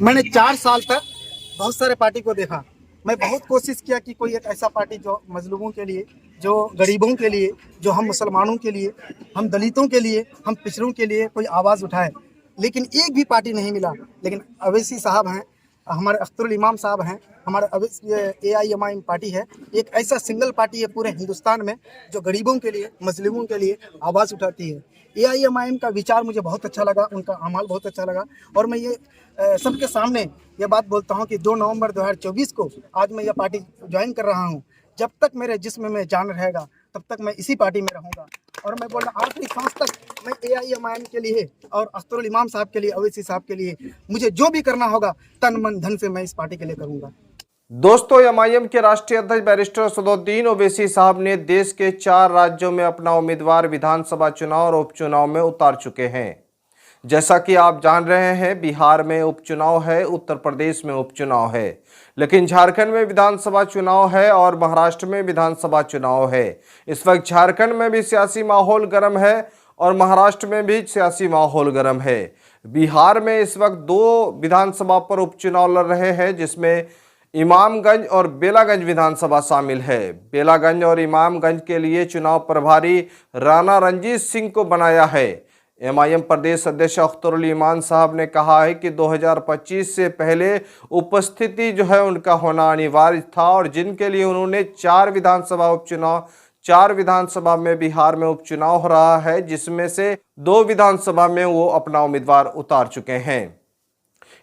मैंने 4 साल तक बहुत सारे पार्टी को देखा। मैं बहुत कोशिश किया कि कोई एक ऐसा पार्टी जो मजलूमों के लिए, जो गरीबों के लिए, जो हम मुसलमानों के लिए, हम दलितों के लिए, हम पिछड़ों के लिए कोई आवाज़ उठाए, लेकिन एक भी पार्टी नहीं मिला। लेकिन अवैसी साहब हैं, हमारे अख्तरुल इमाम साहब हैं, हमारे AIMIM पार्टी है, एक ऐसा सिंगल पार्टी है पूरे हिंदुस्तान में जो गरीबों के लिए, मजलूमों के लिए आवाज़ उठाती है। AIMIM का विचार मुझे बहुत अच्छा लगा, उनका अमल बहुत अच्छा लगा। और मैं ये सबके सामने ये बात बोलता हूँ कि 2 नवंबर 2024 को आज मैं ये पार्टी ज्वाइन कर रहा हूँ। जब तक मेरे जिस्म में जान रहेगा तब तक मैं इसी पार्टी में रहूँगा। और मैं बोल रहा आखिरी सांस तक मैं AIMIM के लिए और अख्तरुल इमाम साहब के लिए, अवैसी साहब के लिए, मुझे जो भी करना होगा तन मन धन से मैं इस पार्टी के लिए करूँगा। दोस्तों, एमआईएम के राष्ट्रीय अध्यक्ष बैरिस्टर असदुद्दीन ओवैसी साहब ने देश के 4 राज्यों में अपना उम्मीदवार विधानसभा चुनाव और उपचुनाव में उतार चुके हैं। जैसा कि आप जान रहे हैं, बिहार में उपचुनाव है, उत्तर प्रदेश में उपचुनाव है, लेकिन झारखंड में विधानसभा चुनाव है और महाराष्ट्र में विधानसभा चुनाव है। इस वक्त झारखंड में भी सियासी माहौल गर्म है और महाराष्ट्र में भी सियासी माहौल गर्म है। बिहार में इस वक्त 2 विधानसभा पर उपचुनाव लड़ रहे हैं, जिसमें इमामगंज और बेलागंज विधानसभा शामिल है। बेलागंज और इमामगंज के लिए चुनाव प्रभारी राणा रणजीत सिंह को बनाया है। एमआईएम प्रदेश अध्यक्ष अख्तरुल इमान साहब ने कहा है कि 2025 से पहले उपस्थिति जो है उनका होना अनिवार्य था, और जिनके लिए उन्होंने 4 विधानसभा उपचुनाव, 4 विधानसभा में बिहार में उपचुनाव हो रहा है, जिसमें से 2 विधानसभा में वो अपना उम्मीदवार उतार चुके हैं।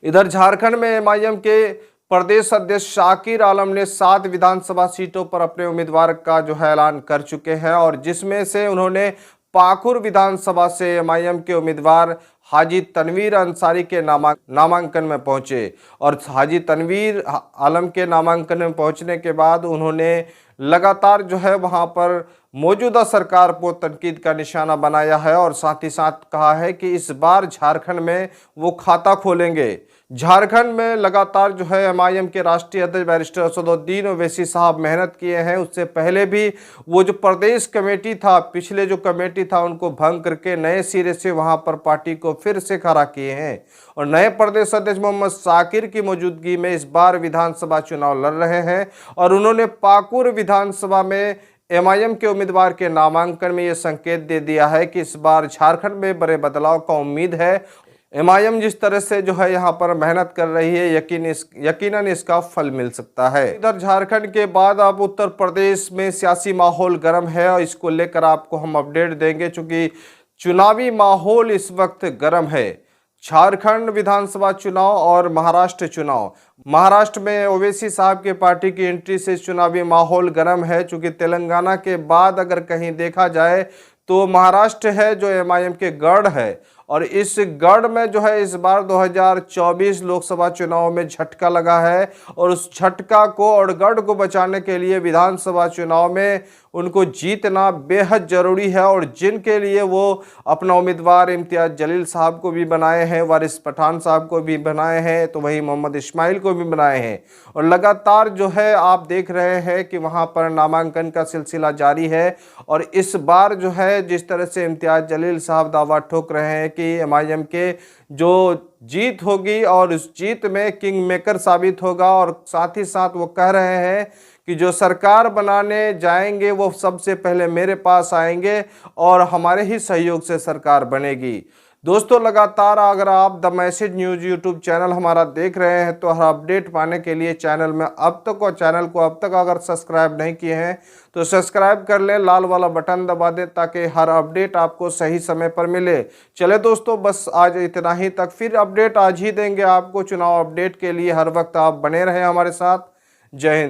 इधर झारखंड में एमआईएम के प्रदेश अध्यक्ष शाकिर आलम ने 7 विधानसभा सीटों पर अपने उम्मीदवार का जो है ऐलान कर चुके हैं, और जिसमें से उन्होंने पाकुर विधानसभा से एमआईएम के उम्मीदवार हाजी तनवीर अंसारी के नामांकन में पहुंचे। और हाजी तनवीर आलम के नामांकन में पहुंचने के बाद उन्होंने लगातार जो है वहां पर मौजूदा सरकार को तनकीद का निशाना बनाया है, और साथ ही साथ कहा है कि इस बार झारखंड में वो खाता खोलेंगे। झारखंड में लगातार जो है एमआईएम के राष्ट्रीय अध्यक्ष बैरिस्टर असदुद्दीन ओवैसी साहब मेहनत किए हैं। उससे पहले भी वो जो प्रदेश कमेटी था, पिछले जो कमेटी था, उनको भंग करके नए सिरे से वहां पर पार्टी को फिर से खड़ा किए हैं, और नए प्रदेश अध्यक्ष मोहम्मद शाकिर की मौजूदगी में इस बार विधानसभा चुनाव लड़ रहे हैं। और उन्होंने पाकुर विधानसभा में एमआईएम के उम्मीदवार के नामांकन में यह संकेत दे दिया है कि इस बार झारखंड में बड़े बदलाव का उम्मीद है। एमआईएम जिस तरह से जो है यहाँ पर मेहनत कर रही है, यकीनन इसका फल मिल सकता है। इधर झारखंड के बाद अब उत्तर प्रदेश में सियासी माहौल गर्म है, और इसको लेकर आपको हम अपडेट देंगे, चूंकि चुनावी माहौल इस वक्त गर्म है। झारखंड विधानसभा चुनाव और महाराष्ट्र चुनाव। महाराष्ट्र में ओवैसी साहब के पार्टी की एंट्री से चुनावी माहौल गर्म है, चूंकि तेलंगाना के बाद अगर कहीं देखा जाए तो महाराष्ट्र है जो एमआईएम के गढ़ है, और इस गढ़ में जो है इस बार 2024 लोकसभा चुनाव में झटका लगा है, और उस झटका को और गढ़ को बचाने के लिए विधानसभा चुनाव में उनको जीतना बेहद जरूरी है। और जिनके लिए वो अपना उम्मीदवार इम्तियाज जलील साहब को भी बनाए हैं, वारिस पठान साहब को भी बनाए हैं, तो वही मोहम्मद इस्माइल को भी बनाए हैं। और लगातार जो है आप देख रहे हैं कि वहाँ पर नामांकन का सिलसिला जारी है, और इस बार जो है जिस तरह से इम्तियाज जलील साहब दावा ठोक रहे हैं कि एमआईएम के जो जीत होगी और उस जीत में किंग मेकर साबित होगा, और साथ ही साथ वो कह रहे हैं कि जो सरकार बनाने जाएंगे वो सबसे पहले मेरे पास आएंगे और हमारे ही सहयोग से सरकार बनेगी। दोस्तों, लगातार अगर आप the message news YouTube channel हमारा देख रहे हैं तो हर अपडेट पाने के लिए चैनल को अब तक अगर सब्सक्राइब नहीं किए हैं तो सब्सक्राइब कर लें, लाल वाला बटन दबा दें ताकि हर अपडेट आपको सही समय पर मिले। चले दोस्तों, बस आज इतना ही तक, फिर अपडेट आज ही देंगे आपको चुनाव अपडेट के लिए। हर वक्त आप बने रहें हमारे साथ। जय हिंद।